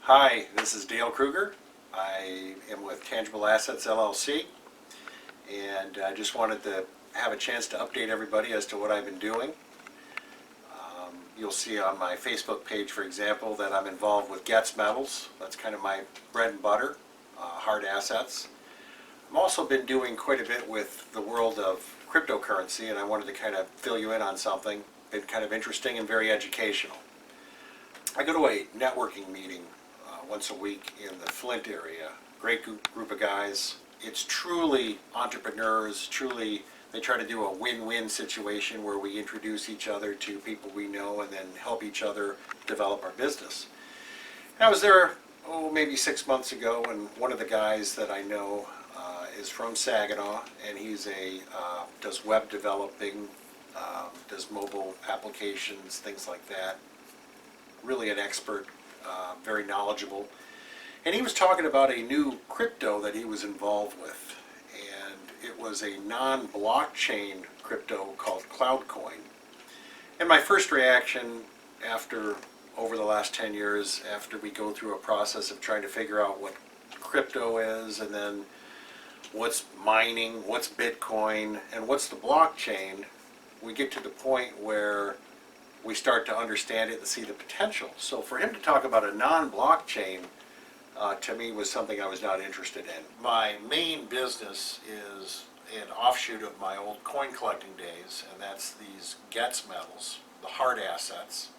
Hi, this is Dale Krueger. I am with Tangible Assets LLC, and I just wanted to have a chance to update everybody as to what I've been doing. You'll see on my Facebook page, for example, that I'm involved with Getz Metals. That's kind of my bread and butter, hard assets. I've also been doing quite a bit with the world of cryptocurrency, and I wanted to kind of fill you in on something. Been kind of interesting and very educational. I go to a networking meeting once a week in the Flint area. Great group of guys. It's truly entrepreneurs, they try to do a win-win situation where we introduce each other to people we know and then help each other develop our business. I was there, maybe 6 months ago, and one of the guys that I know is from Saginaw, and he's does web developing, does mobile applications, things like that. Really an expert, very knowledgeable. And he was talking about a new crypto that he was involved with. And it was a non-blockchain crypto called CloudCoin. And my first reaction over the last 10 years, after we go through a process of trying to figure out what crypto is, and then what's mining, what's Bitcoin, and what's the blockchain, we get to the point where we start to understand it and see the potential. So for him to talk about a non-blockchain, to me, was something I was not interested in. My main business is an offshoot of my old coin collecting days, and that's these Getz metals, the hard assets.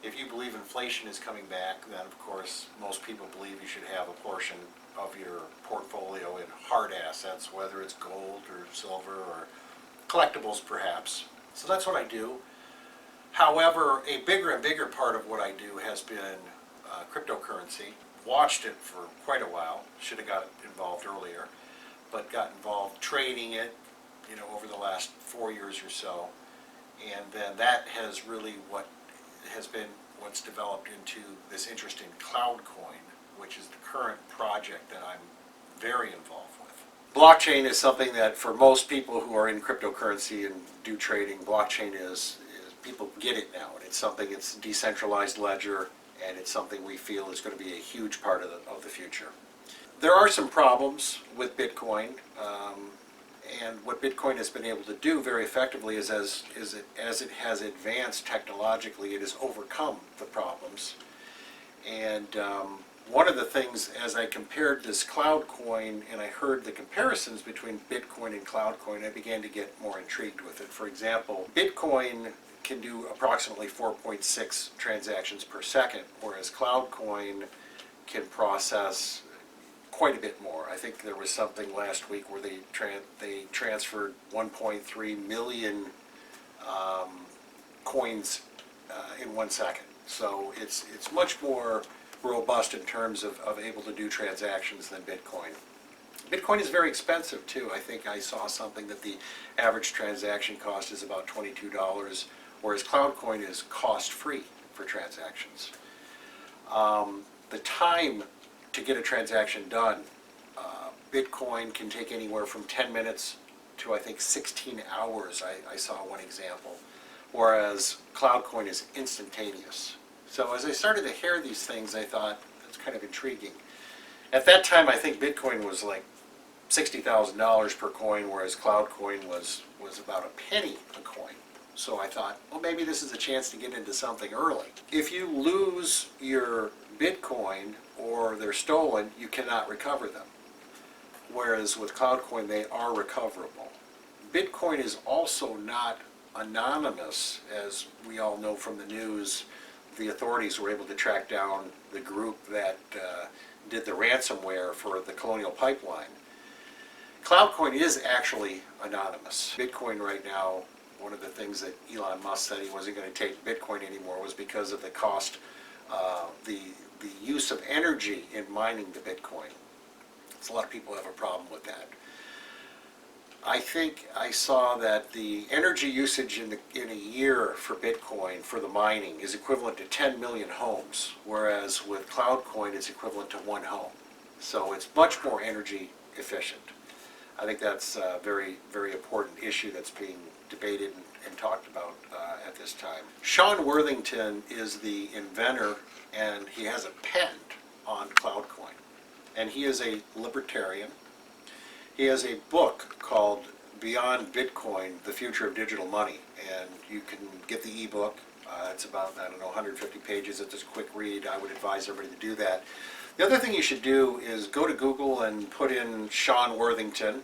If you believe inflation is coming back, then of course most people believe you should have a portion of your portfolio in hard assets, whether it's gold or silver or collectibles perhaps. So that's what I do. However, a bigger and bigger part of what I do has been cryptocurrency. Watched it for quite a while. Should have got involved earlier, but got involved trading it, over the last 4 years or so. And then that has really what's developed into this interest in CloudCoin, which is the current project that I'm very involved with. Blockchain is something that for most people who are in cryptocurrency and do trading, blockchain is people get it now. And it's decentralized ledger, and it's something we feel is going to be a huge part of the future. There are some problems with Bitcoin, and what Bitcoin has been able to do very effectively is as it has advanced technologically, it has overcome the problems. And one of the things, as I compared this CloudCoin and I heard the comparisons between Bitcoin and CloudCoin, I began to get more intrigued with it. For example, Bitcoin can do approximately 4.6 transactions per second, whereas CloudCoin can process quite a bit more. I think there was something last week where they transferred 1.3 million coins in 1 second. So it's much more robust in terms of able to do transactions than Bitcoin. Bitcoin is very expensive too. I think I saw something that the average transaction cost is about $22, whereas CloudCoin is cost-free for transactions. The time to get a transaction done, Bitcoin can take anywhere from 10 minutes to I think 16 hours, I saw one example, whereas CloudCoin is instantaneous. So as I started to hear these things, I thought, that's kind of intriguing. At that time, I think Bitcoin was like $60,000 per coin, whereas CloudCoin was about a penny a coin. So I thought, well, maybe this is a chance to get into something early. If you lose your Bitcoin or they're stolen, you cannot recover them. Whereas with CloudCoin, they are recoverable. Bitcoin is also not anonymous, as we all know from the news. The authorities were able to track down the group that did the ransomware for the Colonial Pipeline. CloudCoin is actually anonymous. Bitcoin right now, one of the things that Elon Musk said he wasn't going to take Bitcoin anymore was because of the cost, the use of energy in mining the Bitcoin. So a lot of people have a problem with that. I think I saw that the energy usage in a year for Bitcoin for the mining is equivalent to 10 million homes, whereas with CloudCoin it's equivalent to 1 home. So it's much more energy efficient. I think that's a very, very important issue that's being debated and talked about at this time. Sean Worthington is the inventor, and he has a patent on CloudCoin. And he is a libertarian. He has a book called Beyond Bitcoin, The Future of Digital Money, and you can get the ebook. It's about, 150 pages. It's a quick read. I would advise everybody to do that. The other thing you should do is go to Google and put in Sean Worthington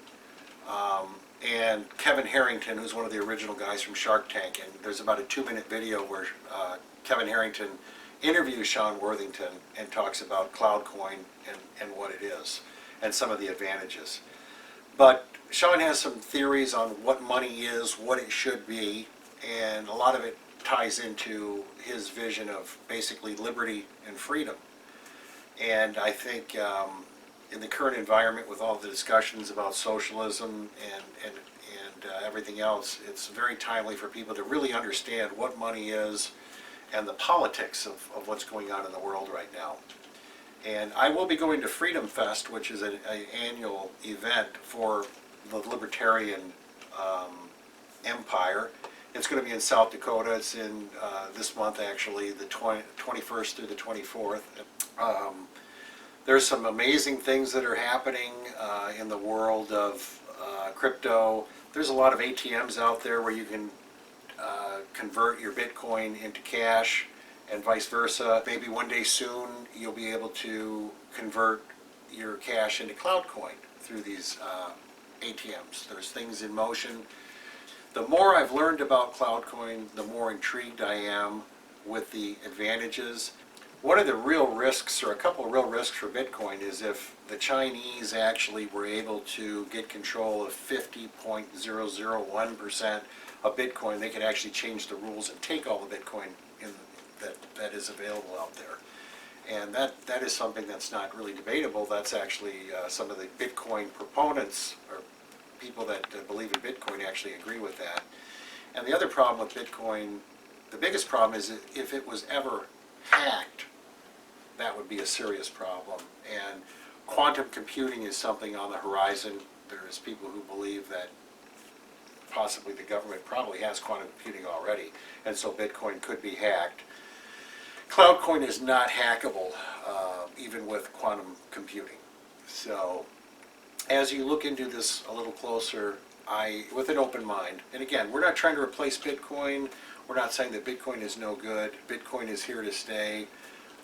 and Kevin Harrington, who's one of the original guys from Shark Tank. And there's about a 2-minute video where Kevin Harrington interviews Sean Worthington and talks about CloudCoin and what it is and some of the advantages. But Sean has some theories on what money is, what it should be, and a lot of it ties into his vision of basically liberty and freedom. And I think in the current environment with all the discussions about socialism and everything else, it's very timely for people to really understand what money is and the politics of what's going on in the world right now. And I will be going to Freedom Fest, which is an annual event for the libertarian empire. It's going to be in South Dakota. It's in this month, actually, the 21st through the 24th. There's some amazing things that are happening in the world of crypto. There's a lot of ATMs out there where you can convert your Bitcoin into cash and vice versa. Maybe one day soon you'll be able to convert your cash into CloudCoin through these ATMs. There's things in motion. The more I've learned about CloudCoin, the more intrigued I am with the advantages. One of the real risks, or a couple of real risks for Bitcoin, is if the Chinese actually were able to get control of 50.001% of Bitcoin, they could actually change the rules and take all the Bitcoin that is available out there. And that is something that's not really debatable. That's actually some of the Bitcoin proponents, or people that believe in Bitcoin, actually agree with that. And the other problem with Bitcoin, the biggest problem, is if it was ever hacked, that would be a serious problem. And quantum computing is something on the horizon. There's people who believe that possibly the government probably has quantum computing already, and so Bitcoin could be hacked. CloudCoin is not hackable, even with quantum computing. So as you look into this a little closer, with an open mind, and again, we're not trying to replace Bitcoin. We're not saying that Bitcoin is no good. Bitcoin is here to stay,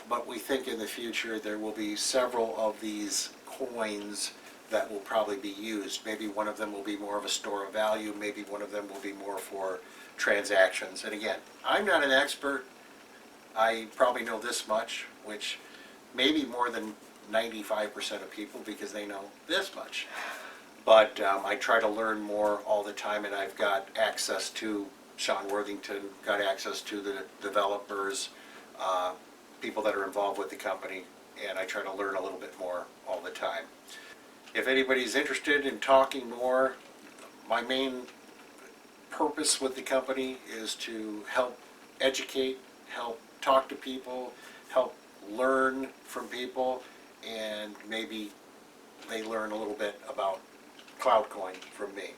but we think in the future there will be several of these coins that will probably be used. Maybe one of them will be more of a store of value. Maybe one of them will be more for transactions. And again, I'm not an expert. I probably know this much, which maybe more than 95% of people, because they know this much. But I try to learn more all the time, and I've got access to Sean Worthington, got access to the developers, people that are involved with the company, and I try to learn a little bit more all the time. If anybody's interested in talking more, my main purpose with the company is to help educate, help talk to people, help learn from people, and maybe they learn a little bit about CloudCoin from me.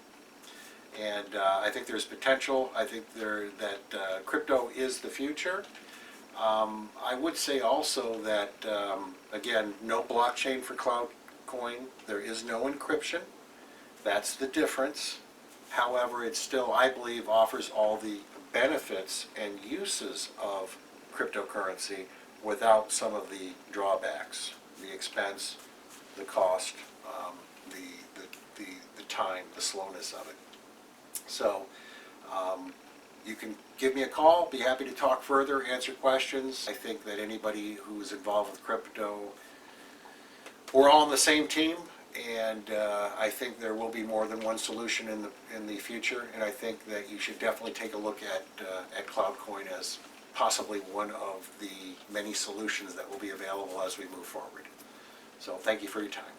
And I think there's potential. I think that crypto is the future. I would say also that, again, no blockchain for CloudCoin. There is no encryption. That's the difference. However, it still, I believe, offers all the benefits and uses of cryptocurrency without some of the drawbacks, the expense, the cost, the time, the slowness of it. So you can give me a call, be happy to talk further, answer questions. I think that anybody who's involved with crypto, we're all on the same team, and I think there will be more than one solution in the future, and I think that you should definitely take a look at CloudCoin as possibly one of the many solutions that will be available as we move forward. So thank you for your time.